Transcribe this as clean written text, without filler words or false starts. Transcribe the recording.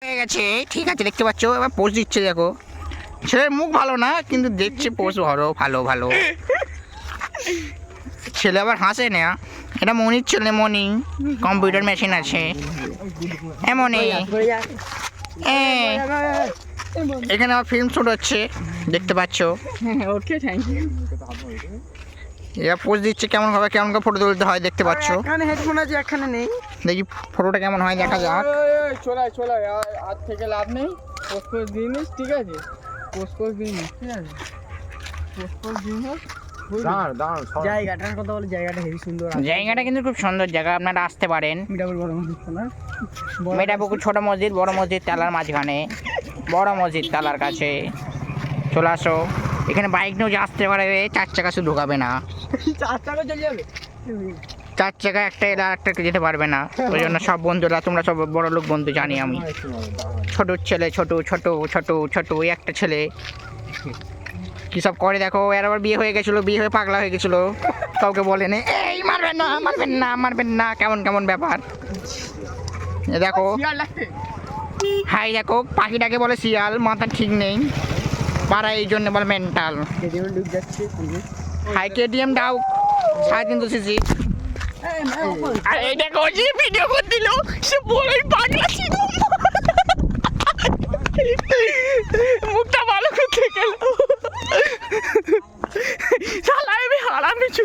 হয়ে গেছে, ঠিক আছে, দেখতে পাচ্ছ এবার পোজ দিচ্ছে। দেখো ছেলের মুখ ভালো না কিন্তু দেখছে পোজ ভালো ভালো ভালো। ছেলে আবার হাসে না। এটা মনির ছেলে, মনি কম্পিউটার মেশিন আছে এমনই। এখানে আমার ফিল্ম শুট হচ্ছে দেখতে পাচ্ছ। ওকে, থ্যাংক ইউ। এরা পোজ দিচ্ছে কেমন ভাবে, কেমন করে ফটো তুলতে হয় দেখতে পাচ্ছ। এখানে হেডফোন আছে, এখানে নেই। দেখি ফটোটা কেমন হয়, দেখা যাক। চলাই আর থেকে লাভ নেই। পোস্ট দিনিস, ঠিক আছে? পোস্ট দিনিস, ঠিক আছে? পোস্ট দিনিস। জায়গাটার কথা বলে, জায়গাটা হেবি সুন্দর। জায়গাটা কিন্তু খুব সুন্দর জায়গা, আপনারা আসতে পারেন। মিঠাপুর বড় মসজিদ না? মেটাপুকুর ছোট মসজিদ, বড় মসজিদ তালার মাঝখানে, বড় মসজিদ তালার কাছে চলে আসো। এখানে বাইক নিয়েও যে আসতে পারে, 4 চাকা শুধু ঢোকাবে না। 4 চাকা চলে যাবে। 4 চাকা একটা এলে আর একটা যেতে পারবে না। ওই জন্য সব বন্ধুরা, তোমরা সব বড় লোক বন্ধু জানি আমি। ছোট ছেলে, ছোট ছোট ছোট ছোট ওই একটা ছেলে কি সব করে দেখো। এর আবার বিয়ে হয়ে গেছিলো, বিয়ে হয়ে পাগলা হয়ে গেছিলো, কাউকে বলেনি এই মারবেন না মারবেন না মারবেন না, কেমন কেমন ব্যাপার। এ দেখো হাই, দেখো পাখিটাকে বলে শিয়াল, মাথা ঠিক নেই পাড়া, এই জন্য বলে মেন্টাল। হাই কেটিএম দাও 350 সিসি। আর এই দেখো যে ভিডিও করে দিল, সে বলে